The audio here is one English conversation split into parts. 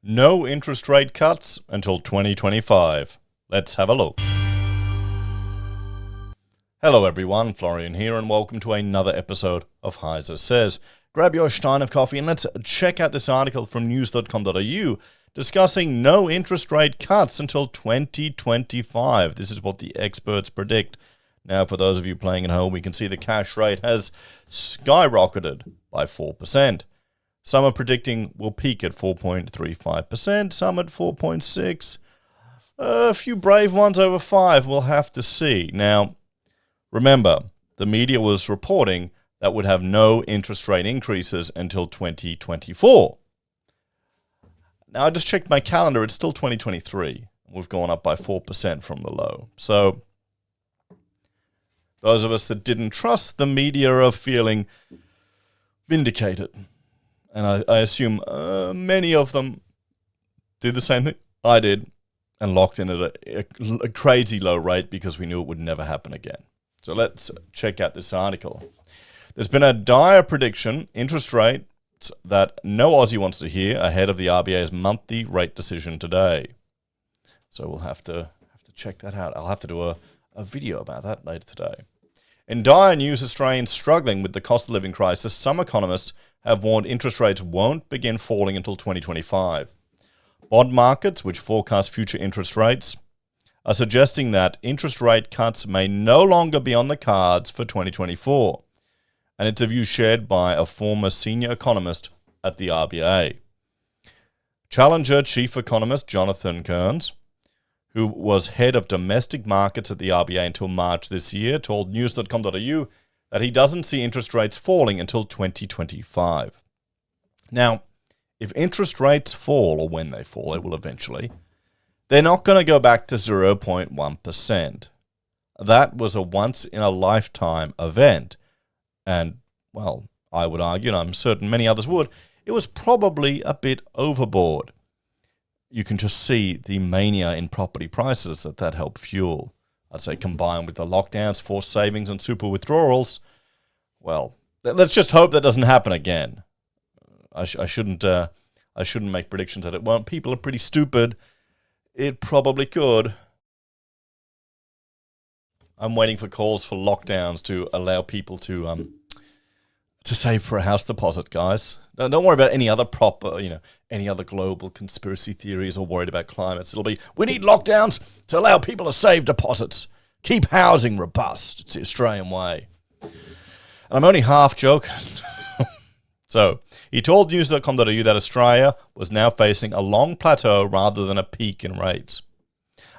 No interest rate cuts until 2025. Let's have a look. Hello everyone, Florian here, and welcome to another episode of HeiseSays. Grab your stein of coffee and let's check out this article from news.com.au discussing no interest rate cuts until 2025. This is what the experts predict. Now, for those of you playing at home, we can see the cash rate has skyrocketed by 4%. Some are predicting will peak at 4.35%, some at 4.6%. A few brave ones over 5%, we'll have to see. Now, remember, the media was reporting that would have no interest rate increases until 2024. Now, I just checked my calendar, it's still 2023. We've gone up by 4% from the low. So, those of us that didn't trust the media are feeling vindicated. And I assume many of them did the same thing I did and locked in at a crazy low rate because we knew it would never happen again. So let's check out this article. There's been a dire prediction, interest rates that no Aussie wants to hear ahead of the RBA's monthly rate decision today. So we'll have to check that out. I'll have to do a video about that later today. In dire news, Australians struggling with the cost of living crisis, some economists have warned interest rates won't begin falling until 2025. Bond markets, which forecast future interest rates, are suggesting that interest rate cuts may no longer be on the cards for 2024. And it's a view shared by a former senior economist at the RBA. Challenger chief economist Jonathan Kearns, who was head of domestic markets at the RBA until March this year, told news.com.au that he doesn't see interest rates falling until 2025. Now, if interest rates fall, or when they fall, it will eventually, they're not going to go back to 0.1%. That was a once-in-a-lifetime event. And, well, I would argue, and I'm certain many others would, it was probably a bit overboard. You can just see the mania in property prices that helped fuel. I'd say combined with the lockdowns, forced savings, and super withdrawals, well, let's just hope that doesn't happen again. I shouldn't make predictions that it won't. People are pretty stupid. It probably could. I'm waiting for calls for lockdowns to allow people to save for a house deposit, guys. Don't worry about any other any other global conspiracy theories or worried about climates. It'll be, we need lockdowns to allow people to save deposits. Keep housing robust. It's the Australian way. And I'm only half joking. So, he told news.com.au that Australia was now facing a long plateau rather than a peak in rates.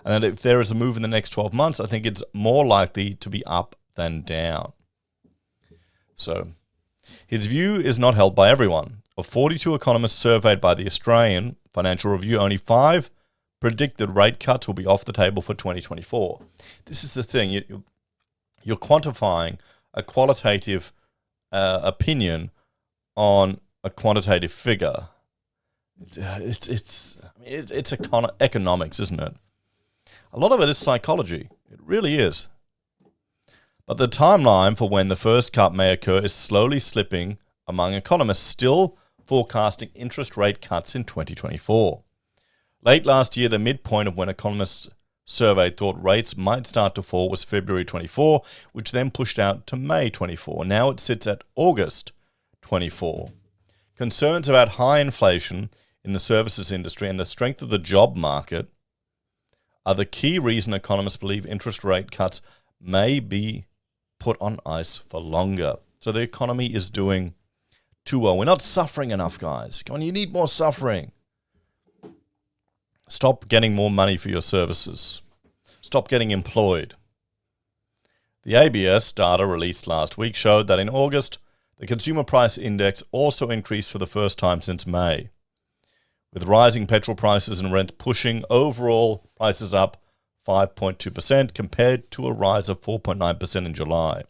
And that if there is a move in the next 12 months, I think it's more likely to be up than down. So, his view is not held by everyone. Of 42 economists surveyed by the Australian Financial Review, only 5 predicted rate cuts will be off the table for 2024. This is the thing. You're quantifying a qualitative opinion on a quantitative figure. It's economics, isn't it? A lot of it is psychology. It really is. But the timeline for when the first cut may occur is slowly slipping among economists, still forecasting interest rate cuts in 2024. Late last year, the midpoint of when economists surveyed thought rates might start to fall was February 24, which then pushed out to May 24. Now it sits at August 24. Concerns about high inflation in the services industry and the strength of the job market are the key reason economists believe interest rate cuts may be put on ice for longer. So the economy is doing too well. We're not suffering enough, guys. Come on, you need more suffering. Stop getting more money for your services. Stop getting employed. The ABS data released last week showed that in August, the Consumer Price Index also increased for the first time since May, with rising petrol prices and rent pushing overall prices up 5.2% compared to a rise of 4.9% in July.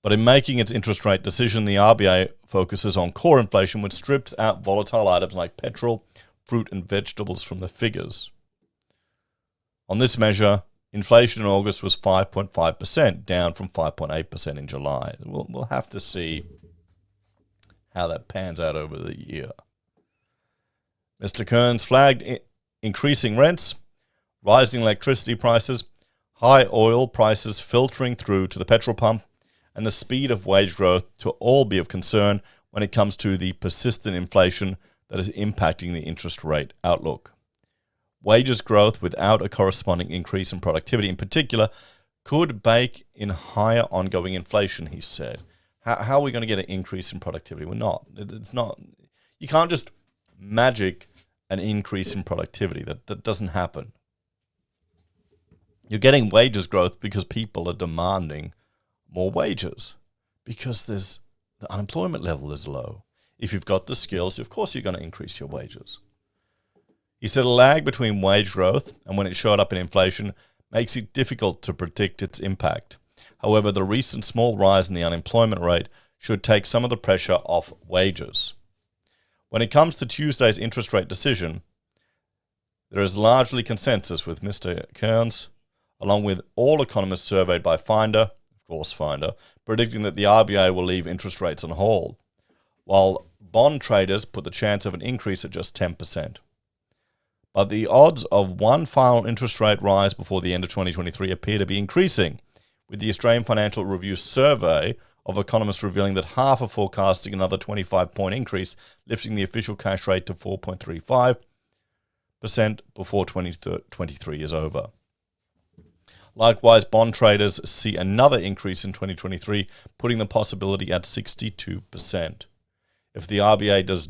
But in making its interest rate decision, the RBA focuses on core inflation, which strips out volatile items like petrol, fruit and vegetables from the figures. On this measure, inflation in August was 5.5%, down from 5.8% in July. We'll have to see how that pans out over the year. Mr. Kearns flagged increasing rents, rising electricity prices, high oil prices filtering through to the petrol pump, and the speed of wage growth to all be of concern when it comes to the persistent inflation that is impacting the interest rate outlook. Wages growth without a corresponding increase in productivity in particular could bake in higher ongoing inflation, he said. How are we going to get an increase in productivity? We're not. It's not. You can't just magic an increase in productivity. That doesn't happen. You're getting wages growth because people are demanding more wages because the unemployment level is low. If you've got the skills, of course you're going to increase your wages. He said a lag between wage growth and when it showed up in inflation makes it difficult to predict its impact. However, the recent small rise in the unemployment rate should take some of the pressure off wages. When it comes to Tuesday's interest rate decision, there is largely consensus with Mr. Kearns, along with all economists surveyed by Finder, of course Finder, predicting that the RBA will leave interest rates on hold, while bond traders put the chance of an increase at just 10%. But the odds of one final interest rate rise before the end of 2023 appear to be increasing, with the Australian Financial Review survey of economists revealing that half are forecasting another 25-point increase, lifting the official cash rate to 4.35% before 2023 is over. Likewise, bond traders see another increase in 2023, putting the possibility at 62%. If the RBA does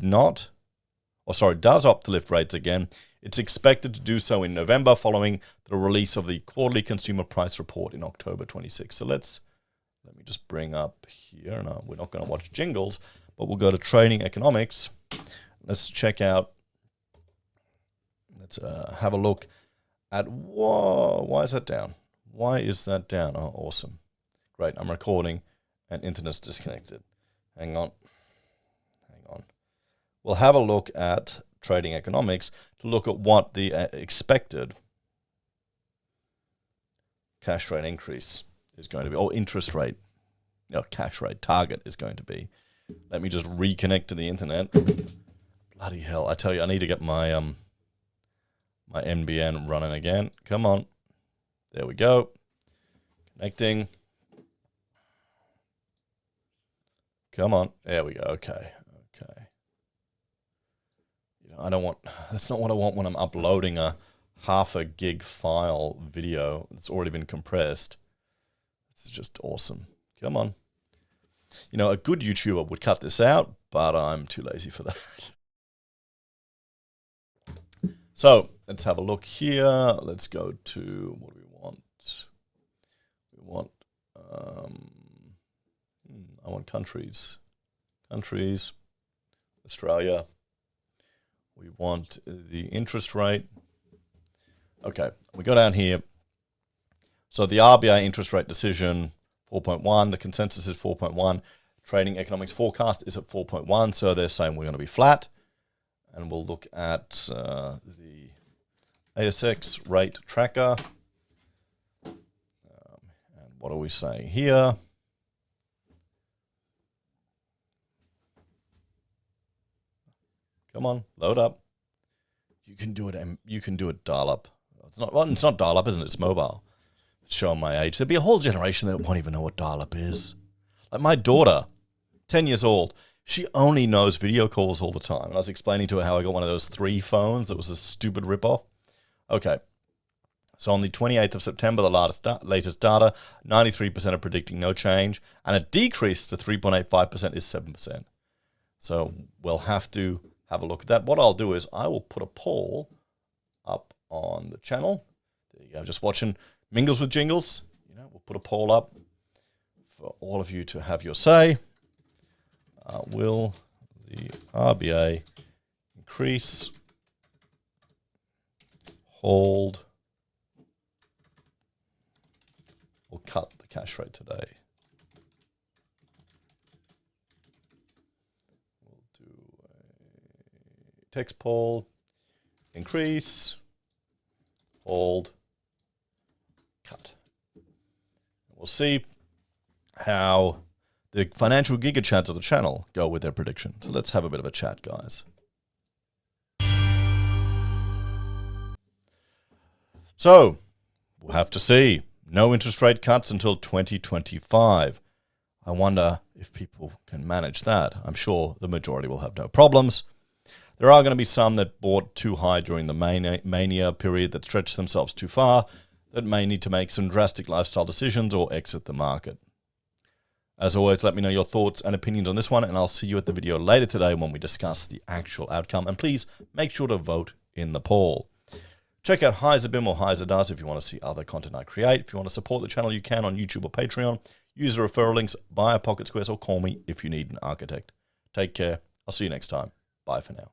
opt to lift rates again, it's expected to do so in November following the release of the quarterly consumer price report in October 26. So let me just bring up here. No, we're not going to watch jingles, but we'll go to trading economics. Let's check out. Let's have a look at why is that down? Why is that down? Oh, awesome. Great. I'm recording and internet's disconnected. Hang on. We'll have a look at trading economics to look at what the expected cash rate increase is going to be, or interest rate, cash rate target is going to be. Let me just reconnect to the internet. Bloody hell. I tell you, I need to get my my NBN running again. Come on. There we go. Connecting. Come on. There we go. Okay. That's not what I want when I'm uploading a half a gig file video that's already been compressed. It's just awesome. Come on. A good YouTuber would cut this out, but I'm too lazy for that. So let's have a look here. Let's go to, what do we want? I want countries. Australia. We want the interest rate. Okay, we go down here. So the RBA interest rate decision, 4.1. The consensus is 4.1. Trading economics forecast is at 4.1. So they're saying we're going to be flat. And we'll look at the ASX rate tracker. And what are we saying here? Come on, load up. You can do it. You can do it dial up. It's not dial up, isn't it? It's mobile. It's showing my age. There'd be a whole generation that won't even know what dial up is. Like my daughter, 10 years old, she only knows video calls all the time. And I was explaining to her how I got one of those 3 phones that was a stupid ripoff. Okay. So on the 28th of September, the latest data, 93% are predicting no change, and a decrease to 3.85% is 7%. So we'll have to have a look at that. What I'll do is I will put a poll up on the channel. There you go, just watching Mingles with Jingles. We'll put a poll up for all of you to have your say. Will the RBA increase, hold, or cut the cash rate today? Text poll, increase, hold, cut. We'll see how the financial giga chats of the channel go with their prediction. So let's have a bit of a chat, guys. So, we'll have to see. No interest rate cuts until 2025. I wonder if people can manage that. I'm sure the majority will have no problems. There are going to be some that bought too high during the mania period that stretched themselves too far, that may need to make some drastic lifestyle decisions or exit the market. As always, let me know your thoughts and opinions on this one, and I'll see you at the video later today when we discuss the actual outcome. And please make sure to vote in the poll. Check out HeiseBim or HeiseDoes if you want to see other content I create. If you want to support the channel, you can on YouTube or Patreon. Use the referral links, buy a Pocket Squares, or call me if you need an architect. Take care. I'll see you next time. Bye for now.